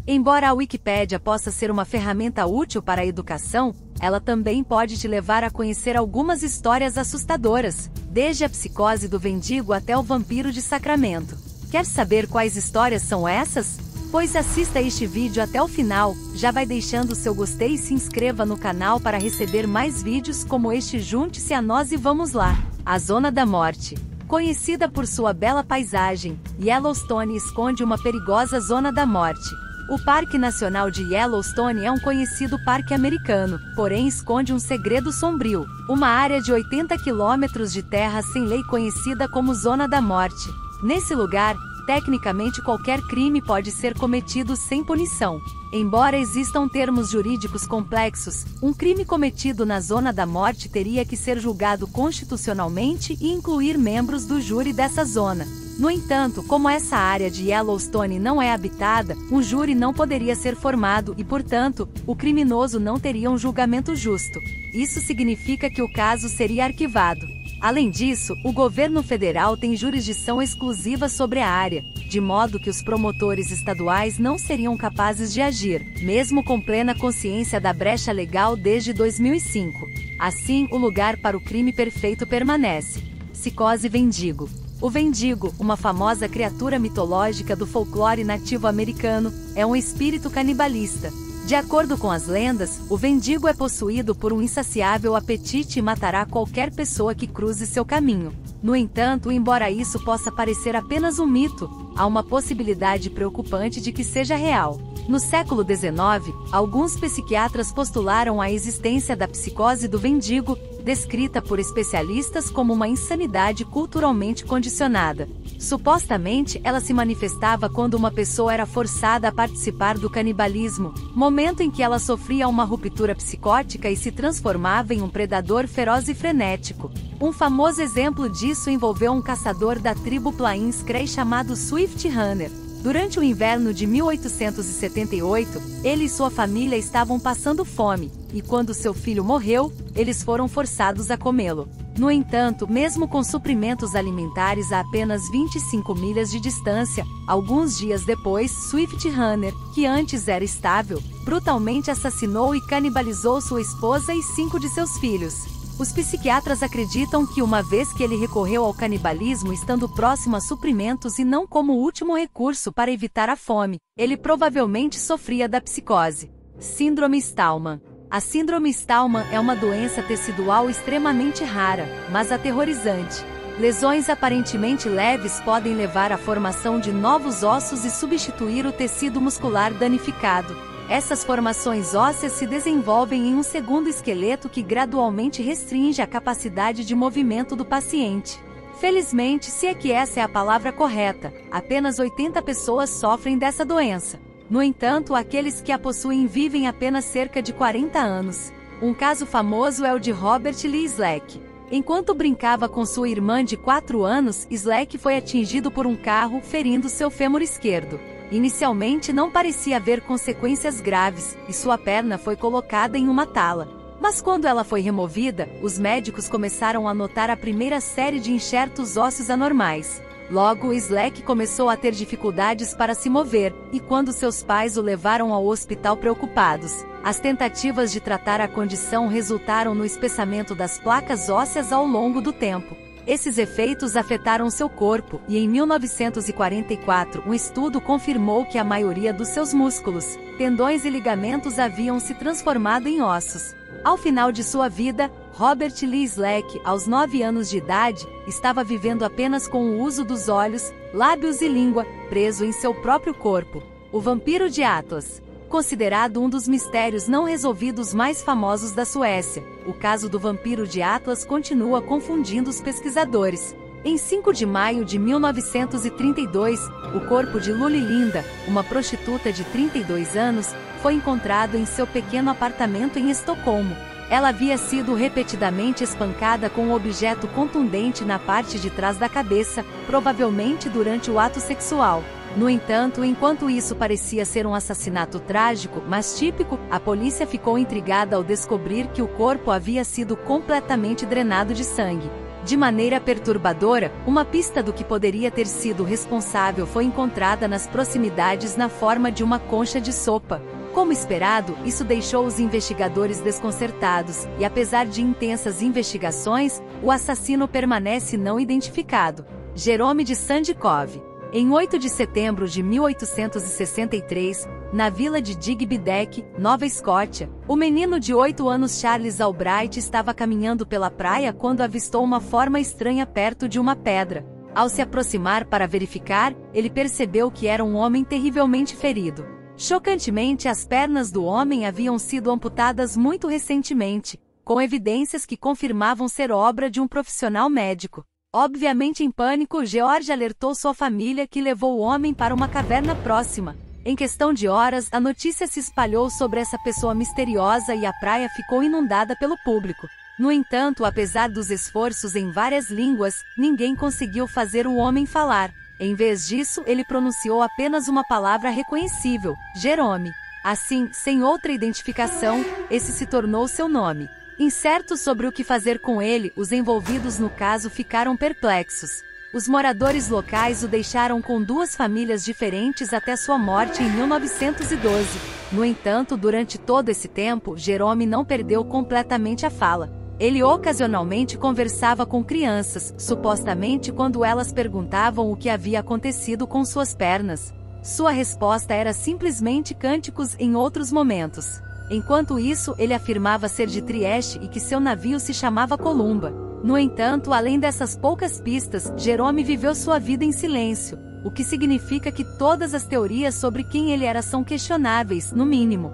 Embora a Wikipédia possa ser uma ferramenta útil para a educação, ela também pode te levar a conhecer algumas histórias assustadoras, desde a psicose do Vendigo até o vampiro de Sacramento. Quer saber quais histórias são essas? Pois assista este vídeo até o final, já vai deixando seu gostei e se inscreva no canal para receber mais vídeos como este. Junte-se a nós e vamos lá! A Zona da Morte. Conhecida por sua bela paisagem, Yellowstone esconde uma perigosa zona da morte. O Parque Nacional de Yellowstone é um conhecido parque americano, porém esconde um segredo sombrio, uma área de 80 quilômetros de terra sem lei conhecida como Zona da Morte. Nesse lugar, tecnicamente qualquer crime pode ser cometido sem punição. Embora existam termos jurídicos complexos, um crime cometido na Zona da Morte teria que ser julgado constitucionalmente e incluir membros do júri dessa zona. No entanto, como essa área de Yellowstone não é habitada, um júri não poderia ser formado e, portanto, o criminoso não teria um julgamento justo. Isso significa que o caso seria arquivado. Além disso, o governo federal tem jurisdição exclusiva sobre a área, de modo que os promotores estaduais não seriam capazes de agir, mesmo com plena consciência da brecha legal desde 2005. Assim, o lugar para o crime perfeito permanece. Psicose Vendigo. O Vendigo, uma famosa criatura mitológica do folclore nativo americano, é um espírito canibalista. De acordo com as lendas, o Vendigo é possuído por um insaciável apetite e matará qualquer pessoa que cruze seu caminho. No entanto, embora isso possa parecer apenas um mito, há uma possibilidade preocupante de que seja real. No século XIX, alguns psiquiatras postularam a existência da psicose do Vendigo, descrita por especialistas como uma insanidade culturalmente condicionada. Supostamente, ela se manifestava quando uma pessoa era forçada a participar do canibalismo, momento em que ela sofria uma ruptura psicótica e se transformava em um predador feroz e frenético. Um famoso exemplo disso envolveu um caçador da tribo Plains Cree chamado Swift Runner. Durante o inverno de 1878, ele e sua família estavam passando fome, e quando seu filho morreu, eles foram forçados a comê-lo. No entanto, mesmo com suprimentos alimentares a apenas 25 milhas de distância, alguns dias depois, Swift Runner, que antes era estável, brutalmente assassinou e canibalizou sua esposa e 5 de seus filhos. Os psiquiatras acreditam que uma vez que ele recorreu ao canibalismo estando próximo a suprimentos e não como último recurso para evitar a fome, ele provavelmente sofria da psicose. Síndrome Stallman. A síndrome Stallman é uma doença tecidual extremamente rara, mas aterrorizante. Lesões aparentemente leves podem levar à formação de novos ossos e substituir o tecido muscular danificado. Essas formações ósseas se desenvolvem em um segundo esqueleto que gradualmente restringe a capacidade de movimento do paciente. Felizmente, se é que essa é a palavra correta, apenas 80 pessoas sofrem dessa doença. No entanto, aqueles que a possuem vivem apenas cerca de 40 anos. Um caso famoso é o de Robert Lee Slack. Enquanto brincava com sua irmã de 4 anos, Slack foi atingido por um carro, ferindo seu fêmur esquerdo. Inicialmente não parecia haver consequências graves, e sua perna foi colocada em uma tala. Mas quando ela foi removida, os médicos começaram a notar a primeira série de enxertos ósseos anormais. Logo, Slack começou a ter dificuldades para se mover, e quando seus pais o levaram ao hospital preocupados, as tentativas de tratar a condição resultaram no espessamento das placas ósseas ao longo do tempo. Esses efeitos afetaram seu corpo, e em 1944 um estudo confirmou que a maioria dos seus músculos, tendões e ligamentos haviam se transformado em ossos. Ao final de sua vida, Robert Lee Slack, aos 9 anos de idade, estava vivendo apenas com o uso dos olhos, lábios e língua, preso em seu próprio corpo. O Vampiro de Atlas. Considerado um dos mistérios não resolvidos mais famosos da Suécia, o caso do Vampiro de Atlas continua confundindo os pesquisadores. Em 5 de maio de 1932, o corpo de Luli Linda, uma prostituta de 32 anos, foi encontrado em seu pequeno apartamento em Estocolmo. Ela havia sido repetidamente espancada com um objeto contundente na parte de trás da cabeça, provavelmente durante o ato sexual. No entanto, enquanto isso parecia ser um assassinato trágico, mas típico, a polícia ficou intrigada ao descobrir que o corpo havia sido completamente drenado de sangue. De maneira perturbadora, uma pista do que poderia ter sido responsável foi encontrada nas proximidades na forma de uma concha de sopa. Como esperado, isso deixou os investigadores desconcertados, e apesar de intensas investigações, o assassino permanece não identificado. Jerome de Sandikov. Em 8 de setembro de 1863, na vila de Digby Deck, Nova Escócia, o menino de 8 anos Charles Albright estava caminhando pela praia quando avistou uma forma estranha perto de uma pedra. Ao se aproximar para verificar, ele percebeu que era um homem terrivelmente ferido. Chocantemente, as pernas do homem haviam sido amputadas muito recentemente, com evidências que confirmavam ser obra de um profissional médico. Obviamente em pânico, George alertou sua família, que levou o homem para uma caverna próxima. Em questão de horas, a notícia se espalhou sobre essa pessoa misteriosa e a praia ficou inundada pelo público. No entanto, apesar dos esforços em várias línguas, ninguém conseguiu fazer o homem falar. Em vez disso, ele pronunciou apenas uma palavra reconhecível: Jerome. Assim, sem outra identificação, esse se tornou seu nome. Incertos sobre o que fazer com ele, os envolvidos no caso ficaram perplexos. Os moradores locais o deixaram com 2 famílias diferentes até sua morte em 1912. No entanto, durante todo esse tempo, Jerome não perdeu completamente a fala. Ele ocasionalmente conversava com crianças, supostamente quando elas perguntavam o que havia acontecido com suas pernas. Sua resposta era simplesmente cânticos em outros momentos. Enquanto isso, ele afirmava ser de Trieste e que seu navio se chamava Columba. No entanto, além dessas poucas pistas, Jerome viveu sua vida em silêncio, o que significa que todas as teorias sobre quem ele era são questionáveis, no mínimo.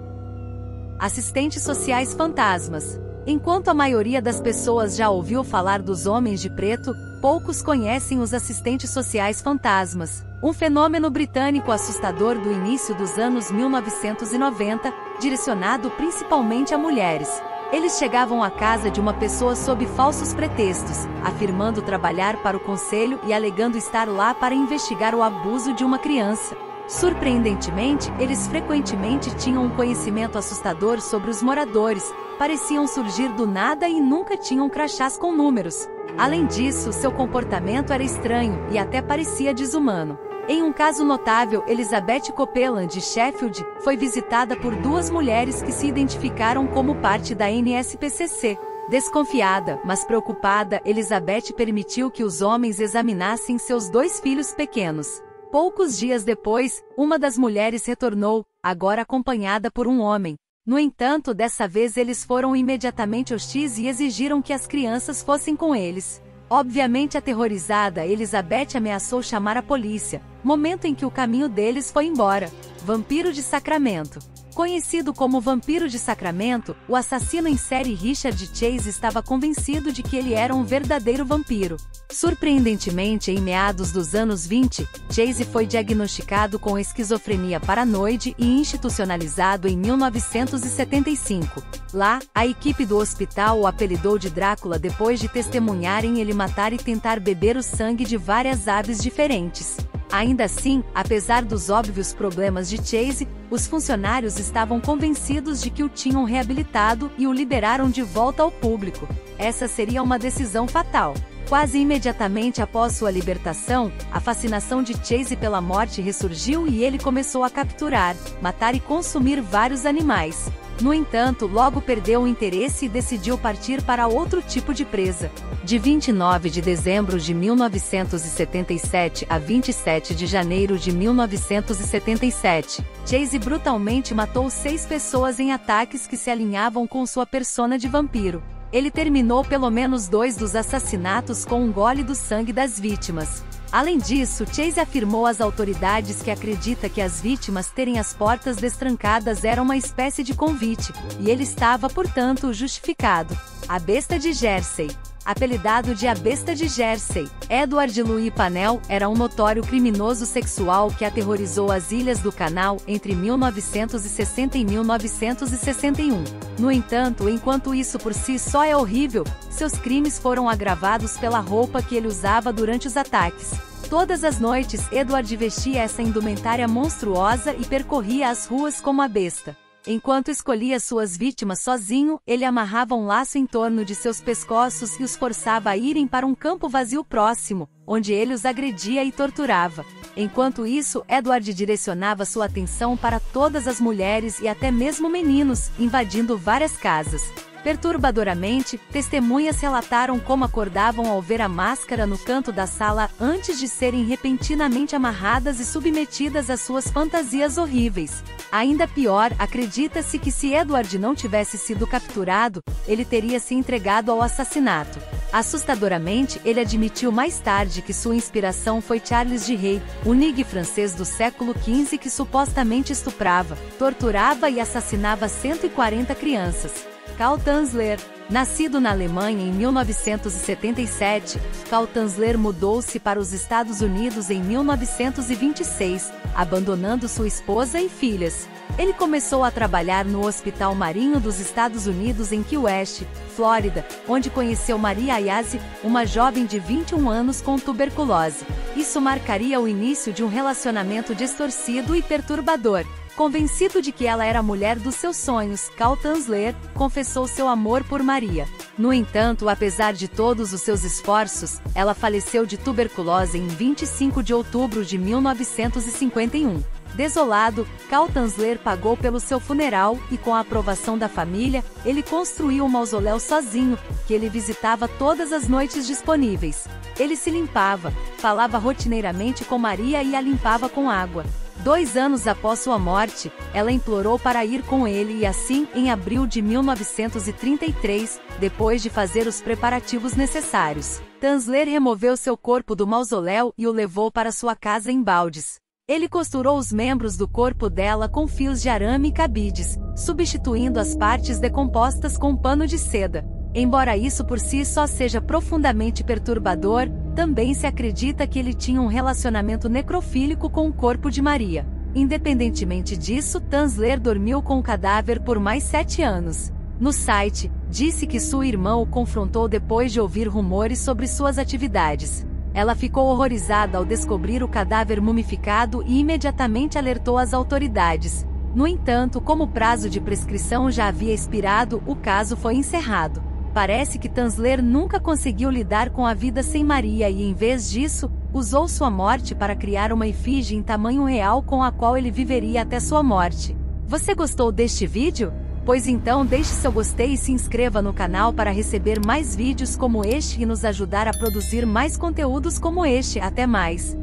Assistentes sociais fantasmas. Enquanto a maioria das pessoas já ouviu falar dos homens de preto, poucos conhecem os assistentes sociais fantasmas, um fenômeno britânico assustador do início dos anos 1990, direcionado principalmente a mulheres. Eles chegavam à casa de uma pessoa sob falsos pretextos, afirmando trabalhar para o conselho e alegando estar lá para investigar o abuso de uma criança. Surpreendentemente, eles frequentemente tinham um conhecimento assustador sobre os moradores, pareciam surgir do nada e nunca tinham crachás com números. Além disso, seu comportamento era estranho e até parecia desumano. Em um caso notável, Elizabeth Copeland de Sheffield foi visitada por 2 mulheres que se identificaram como parte da NSPCC. Desconfiada, mas preocupada, Elizabeth permitiu que os homens examinassem seus 2 filhos pequenos. Poucos dias depois, uma das mulheres retornou, agora acompanhada por um homem. No entanto, dessa vez eles foram imediatamente hostis e exigiram que as crianças fossem com eles. Obviamente aterrorizada, Elizabeth ameaçou chamar a polícia, momento em que o caminho deles foi embora. Vampiro de Sacramento. Conhecido como Vampiro de Sacramento, o assassino em série Richard Chase estava convencido de que ele era um verdadeiro vampiro. Surpreendentemente, em meados dos anos 20, Chase foi diagnosticado com esquizofrenia paranoide e institucionalizado em 1975. Lá, a equipe do hospital o apelidou de Drácula depois de testemunharem ele matar e tentar beber o sangue de várias aves diferentes. Ainda assim, apesar dos óbvios problemas de Chase, os funcionários estavam convencidos de que o tinham reabilitado e o liberaram de volta ao público. Essa seria uma decisão fatal. Quase imediatamente após sua libertação, a fascinação de Chase pela morte ressurgiu e ele começou a capturar, matar e consumir vários animais. No entanto, logo perdeu o interesse e decidiu partir para outro tipo de presa. De 29 de dezembro de 1977 a 27 de janeiro de 1977, Chase brutalmente matou 6 pessoas em ataques que se alinhavam com sua persona de vampiro. Ele terminou pelo menos 2 dos assassinatos com um gole do sangue das vítimas. Além disso, Chase afirmou às autoridades que acredita que as vítimas terem as portas destrancadas era uma espécie de convite, e ele estava, portanto, justificado. A Besta de Jersey. Apelidado de A Besta de Jersey, Edward Louis Panel era um notório criminoso sexual que aterrorizou as Ilhas do Canal entre 1960 e 1961. No entanto, enquanto isso por si só é horrível, seus crimes foram agravados pela roupa que ele usava durante os ataques. Todas as noites, Edward vestia essa indumentária monstruosa e percorria as ruas como a besta. Enquanto escolhia suas vítimas sozinho, ele amarrava um laço em torno de seus pescoços e os forçava a irem para um campo vazio próximo, onde ele os agredia e torturava. Enquanto isso, Edward direcionava sua atenção para todas as mulheres e até mesmo meninos, invadindo várias casas. Perturbadoramente, testemunhas relataram como acordavam ao ver a máscara no canto da sala antes de serem repentinamente amarradas e submetidas às suas fantasias horríveis. Ainda pior, acredita-se que se Edward não tivesse sido capturado, ele teria se entregado ao assassinato. Assustadoramente, ele admitiu mais tarde que sua inspiração foi Charles de Rey, o Nigger francês do século XV que supostamente estuprava, torturava e assassinava 140 crianças. Karl Tanzler. Nascido na Alemanha em 1977, Karl Tanzler mudou-se para os Estados Unidos em 1926, abandonando sua esposa e filhas. Ele começou a trabalhar no Hospital Marinho dos Estados Unidos em Key West, Flórida, onde conheceu Maria Ayase, uma jovem de 21 anos com tuberculose. Isso marcaria o início de um relacionamento distorcido e perturbador. Convencido de que ela era a mulher dos seus sonhos, Karl Tanzler confessou seu amor por Maria. No entanto, apesar de todos os seus esforços, ela faleceu de tuberculose em 25 de outubro de 1951. Desolado, Karl Tanzler pagou pelo seu funeral e, com a aprovação da família, ele construiu um mausoléu sozinho, que ele visitava todas as noites disponíveis. Ele se limpava, falava rotineiramente com Maria e a limpava com água. 2 anos após sua morte, ela implorou para ir com ele e assim, em abril de 1933, depois de fazer os preparativos necessários, Tanzler removeu seu corpo do mausoléu e o levou para sua casa em baldes. Ele costurou os membros do corpo dela com fios de arame e cabides, substituindo as partes decompostas com pano de seda. Embora isso por si só seja profundamente perturbador, também se acredita que ele tinha um relacionamento necrofílico com o corpo de Maria. Independentemente disso, Tanzler dormiu com o cadáver por mais 7 anos. No site, disse que sua irmã o confrontou depois de ouvir rumores sobre suas atividades. Ela ficou horrorizada ao descobrir o cadáver mumificado e imediatamente alertou as autoridades. No entanto, como o prazo de prescrição já havia expirado, o caso foi encerrado. Parece que Tanzler nunca conseguiu lidar com a vida sem Maria e, em vez disso, usou sua morte para criar uma efígie em tamanho real com a qual ele viveria até sua morte. Você gostou deste vídeo? Pois então deixe seu gostei e se inscreva no canal para receber mais vídeos como este e nos ajudar a produzir mais conteúdos como este. Até mais!